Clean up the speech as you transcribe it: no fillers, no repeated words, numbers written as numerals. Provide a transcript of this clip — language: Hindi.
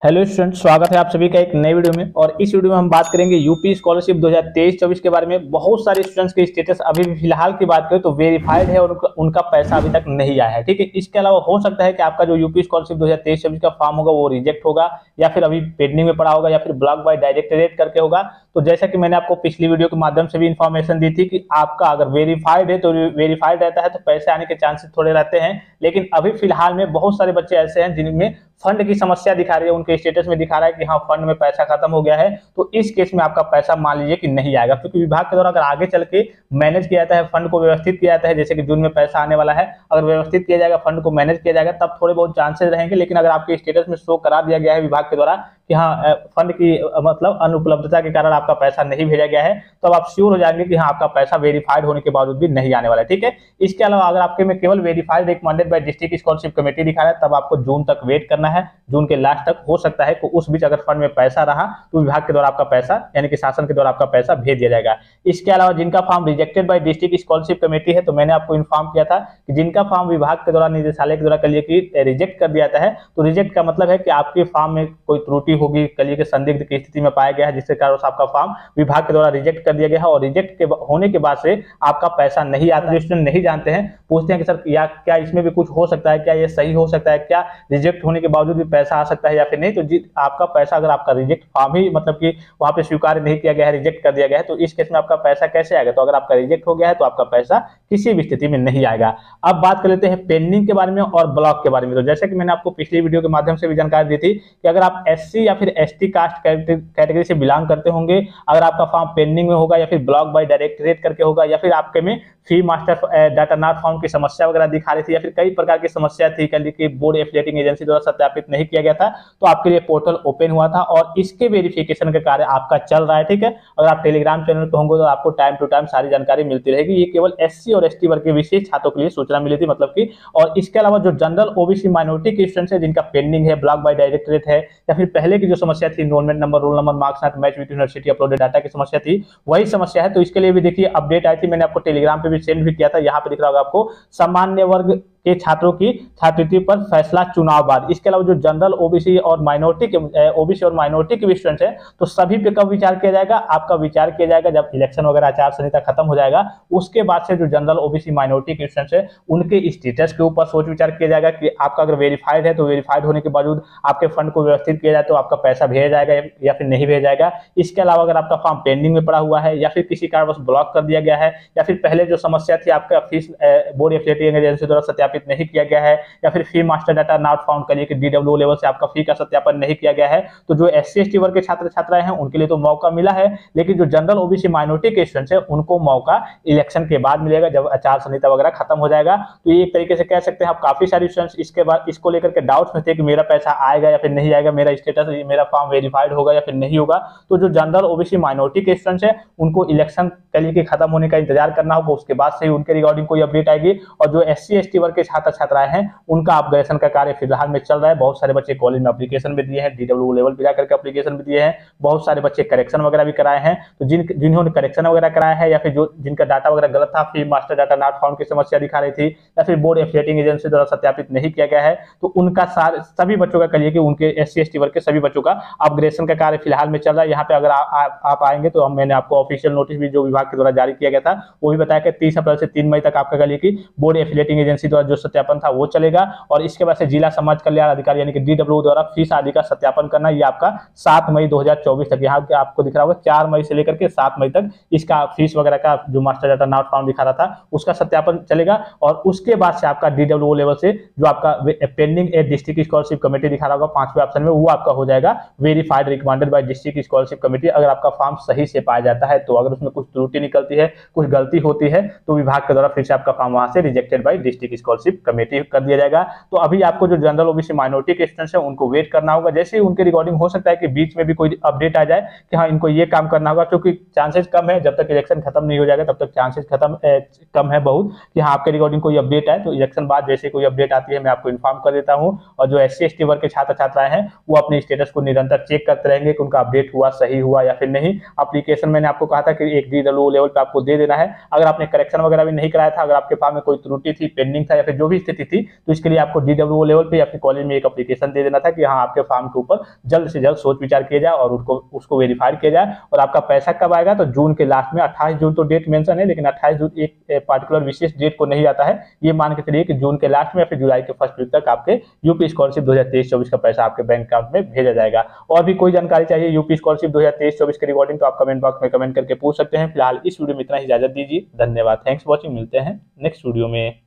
हेलो स्टूडेंट, स्वागत है आप सभी का एक नए वीडियो में। और इस वीडियो में हम बात करेंगे यूपी स्कॉलरशिप 2023-24 के बारे में। बहुत सारे स्टूडेंट्स के स्टेटस अभी भी फिलहाल की बात करें तो वेरीफाइड है और उनका पैसा अभी तक नहीं आया है। ठीक है, इसके अलावा हो सकता है कि आपका जो यूपी स्कॉलरशिप 2023-24 का फॉर्म होगा वो रिजेक्ट होगा, या फिर अभी पेंडिंग में पड़ा होगा, या फिर ब्लॉक बाय डायरेक्टरेट करके होगा। तो जैसा कि मैंने आपको पिछली वीडियो के माध्यम से भी इन्फॉर्मेशन दी थी कि आपका अगर वेरीफाइड है तो वेरीफाइड रहता है तो पैसे आने के चांसेस थोड़े रहते हैं। लेकिन अभी फिलहाल में बहुत सारे बच्चे ऐसे हैं जिनमें फंड की समस्या दिखा रही है, उनके स्टेटस में दिखा रहा है कि हाँ फंड में पैसा खत्म हो गया है। तो इस केस में आपका पैसा मान लीजिए कि नहीं आएगा, क्योंकि विभाग के द्वारा अगर आगे चल के मैनेज किया जाता है, फंड को व्यवस्थित किया जाता है, जैसे कि जून में पैसा आने वाला है, अगर व्यवस्थित किया जाएगा, फंड को मैनेज किया जाएगा, तब थोड़े बहुत चांसेस रहेंगे। लेकिन अगर आपके स्टेटस में शो करा दिया गया है विभाग के द्वारा कि हाँ फंड की मतलब अनुपलब्धता के कारण आपका पैसा नहीं भेजा गया है, तो अब आप श्योर हो जाएंगे कि हाँ आपका पैसा वेरीफाइड होने के बावजूद भी नहीं आने वाला है। ठीक है, इसके अलावा अगर आपके में केवल verified recommended by district scholarship committee दिखा रहा है, तब आपको जून तक वेट करना है। जून के लास्ट तक हो सकता है कि उस बीच अगर फंड में पैसा रहा तो विभाग के द्वारा आपका पैसा यानी कि शासन के द्वारा आपका पैसा भेज दिया जाएगा। इसके अलावा जिनका form rejected by district scholarship committee है, तो मैंने आपको इन्फॉर्म किया था कि जिनका फॉर्म विभाग के द्वारा निदेशालय के द्वारा कलिए कि रिजेक्ट कर दिया जाता है, तो रिजेक्ट का मतलब है कि आपके फॉर्म में कोई त्रुटि होगी, कलिए के संदिग्ध की स्थिति में पाया गया है, जिसके कारण आपका फॉर्म विभाग के द्वारा रिजेक्ट कर दिया गया है। और रिजेक्ट के होने के बाद से आपका पैसा नहीं आता। जो स्टूडेंट नहीं जानते हैं पूछते हैं कि सर या क्या इसमें भी कुछ हो सकता है, क्या ये सही हो सकता है, क्या रिजेक्ट होने के बावजूद भी पैसा आ सकता है या फिर नहीं। तो आपका पैसा अगर आपका रिजेक्ट फॉर्म ही मतलब कि वहां पे स्वीकार नहीं किया गया है, रिजेक्ट कर दिया गया है, तो इस केस में आपका पैसा कैसे आएगा। तो अगर आपका रिजेक्ट हो गया है तो आपका पैसा किसी भी स्थिति में नहीं आएगा। अब बात कर लेते हैं पेंडिंग के बारे में और ब्लॉक के बारे में। तो जैसे कि मैंने आपको पिछली वीडियो के माध्यम से भी जानकारी दी थी कि अगर आप एससी या फिर एसटी कास्ट कैटेगरी से बिलोंग करते होंगे, अगर आपका फॉर्म पेंडिंग में होगा या फिर ब्लॉक बाय डायरेक्टरेट करके होगा, या फिर आपके में फी मास्टर डाटा नॉट फाउंड की समस्या वगैरह दिखा रही थी, या फिर कई प्रकार की समस्या थी, कल की बोर्ड एफिलिएटिंग एजेंसी द्वारा सत्यापित नहीं किया गया था, तो आपके लिए पोर्टल ओपन हुआ था और इसके वेरिफिकेशन का कार्य आपका चल रहा है। ठीक है, अगर आप टेलीग्राम चैनल पे होंगे तो आपको टाइम टू टाइम सारी जानकारी मिलती रहेगी। ये केवल एससी और एसटी वर्ग के विशेष छात्रों के लिए सूचना मिली थी, मतलब की। और इसके अलावा जो जनरल ओबीसी माइनॉरिटी के स्टूडेंट्स है जिनका पेंडिंग है, ब्लॉक बाय डायरेक्टरेट है, या फिर पहले की जो समस्या थी enrolment number, roll number, marks not match with university uploaded data की समस्या थी, वही समस्या है। तो इसके लिए भी देखिए अपडेट आई थी, मैंने आपको टेलीग्राम पे भी सेंड भी किया था। यहाँ पे दिख रहा होगा आपको, सामान्य वर्ग के छात्रों की छात्रवृत्ति पर फैसला चुनाव बाद। इसके अलावा जो जनरल ओबीसी और माइनॉरिटी के स्टूडेंट है, तो सभी पे कब विचार किया जाएगा। आपका विचार किया जाएगा जब इलेक्शन वगैरह आचार संहिता खत्म हो जाएगा, उसके बाद से जो जनरल ओबीसी माइनॉरिटी के स्टूडेंट है उनके स्टेटस के ऊपर सोच विचार किया जाएगा कि आपका अगर वेरीफाइड है तो वेरीफाइड होने के बावजूद आपके फंड को व्यवस्थित किया जाए तो आपका पैसा भेजा जाएगा या फिर नहीं भेजा जाएगा। इसके अलावा अगर आपका फॉर्म पेंडिंग में पड़ा हुआ है, या फिर किसी कारणवश ब्लॉक कर दिया गया है, या फिर पहले जो समस्या थी आपका फीस बोर्ड एफिलिएटिंग एजेंसी द्वारा सत्यापित नहीं किया गया है, या फिर फी मास्टर डाटा नॉट फाउंड करिए कि डीडब्ल्यू लेवल से आपका फी का सत्यापन नहीं किया गया है, तो जो एससी एसटी वर्ग के छात्र छात्राएं हैं उनके लिए तो मौका मिला है। लेकिन जो जनरल ओबीसी माइनॉरिटी के स्टूडेंट्स हैं उनको मौका इलेक्शन के बाद मिलेगा, जब आचार संहिता वगैरह खत्म हो जाएगा। तो ये एक तरीके से कह सकते हैं आप काफी सारे स्टूडेंट्स इसके बाद इसको लेकर के डाउट्स में थे कि मेरा पैसा आएगा या फिर नहीं आएगा, मेरा स्टेटस मेरा फॉर्म वेरीफाइड होगा या फिर नहीं होगा। तो जो जनरल ओबीसी माइनॉरिटी के स्टूडेंट्स हैं उनको इलेक्शन कल के खत्म होने का इंतजार करना होगा, उसके बाद से ही उनके रिगार्डिंग कोई अपडेट आएगी। और जो एससी एसटी वर्ग के छात्र छात्राएं हैं उनका अपग्रेडेशन का कार्य फिलहाल में चल रहा है। बहुत सारे बच्चे कॉलेज में एप्लीकेशन भी दिए हैं, डीडब्ल्यू लेवल पे जाकर के एप्लीकेशन भी दिए हैं, बहुत सारे बच्चे करेक्शन वगैरह भी कराए हैं। तो जिन्होंने करेक्शन वगैरह कराया है, या फिर जो जिनका डाटा वगैरह गलत था, फी मास्टर डाटा नॉट फाउंड की समस्या दिखा रही थी, या फिर बोर्ड एफिलिएटिंग एजेंसी द्वारा सत्यापित नहीं किया गया है, तो उनका सभी बच्चों का करिए कि उनके एससी एसटी वर्ग के सभी बच्चों का अपग्रेडेशन का कार्य फिलहाल में चल रहा है। यहाँ पे अगर आप आएंगे तो मैंने आपको ऑफिशियल नोटिस भी जो विभाग के द्वारा जारी किया गया था वो भी बताया कि 30 अप्रैल से 3 मई तक आपका करिए कि बोर्ड एफिलिएटिंग एजेंसी द्वारा जो सत्यापन था वो चलेगा। और इसके बाद से जिला समाज कल्याण अधिकारी यानी कि डीडब्ल्यू द्वारा फीस आदि का सत्यापन करना, ये आपका 7 मई 2024 तक, यहाँ आपको दिख रहा होगा 4 मई से लेकर के 7 मई तक इसका फीस वगैरह का जो मास्टर डाटा नॉट फाउंड दिखा रहा था उसका सत्यापन चलेगा। और उसके बाद से आपका डीडब्ल्यू लेवल से जो आपका पेंडिंग डिस्ट्रिक्ट स्कॉलरशिप कमेटी दिखा रहा होगा 5वें ऑप्शन में, वो आपका हो जाएगा verified recommended by district scholarship committee. अगर आपका फॉर्म सही से पाया जाता है, तो अगर उसमें कुछ त्रुटि निकलती है, कुछ गलती होती है, तो विभाग के द्वारा फिर से आपका फॉर्म वहां से rejected by district scholarship committee कर दिया जाएगा। तो अभी आपको जो जनरल ओबीसी माइनॉरिटी के स्टूडेंट्स हैं उनको वेट करना होगा। जैसे ही उनके रिकॉर्डिंग हो सकता है कि बीच में भी कोई अपडेट आ जाए कि हाँ इनको ये काम करना होगा, क्योंकि चांसेस कम है, जब तक इलेक्शन खत्म नहीं हो जाएगा तब तक चांसेस कम है बहुत कि हाँ आपके रिकॉर्डिंग कोई अपडेट आए। तो इलेक्शन बाद जैसे कोई अपडेट आती है मैं आपको इन्फॉर्म कर देता हूँ। और जो एससी एसटी वर्ग के छात्र छात्राएं हैं वो अपने स्टेटस को निरंतर चेक करते रहेंगे कि उनका अपडेट हुआ, सही हुआ या फिर नहीं। एप्लीकेशन मैंने आपको कहा था कि एक डीडब्ल्यू लेवल पे आपको दे देना है। अगर आपने करेक्शन वगैरह भी नहीं कराया था, अगर आपके फॉर्म में कोई त्रुटि थी, पेंडिंग था या फिर फिर जो भी स्थिति थी, तो इसके लिए आपको DWO लेवल पे अपने कॉलेज में एक एप्लीकेशन दे देना था कि हाँ आपके फॉर्म के ऊपर जल्द से जल्द सोच विचार किया जाए और उसको वेरीफाई किया जाए। और आपका पैसा कब आएगा, तो जून के लास्ट में 28 जून तो डेट मेंशन है, लेकिन 28 जून एक पार्टिकुलर विशेष डेट को नहीं आता है, ये मान के चलिए कि जून के लास्ट में या फिर जुलाई के फर्स्ट वीक तक आपके यूपी स्कॉलरशिप 2023-24 का पैसा आपके बैंक अकाउंट में भेजा जाएगा। और भी कोई जानकारी चाहिए यूपी स्कॉलरशिप 2023-24 के रिगार्डिंग तो आप कमेंट बॉक्स में कमेंट करके पूछ सकते हैं। फिलहाल इस वीडियो में इतना ही, इजाजत दीजिए, धन्यवाद, थैंक्स फॉर वॉचिंग, मिलते हैं नेक्स्ट वीडियो में।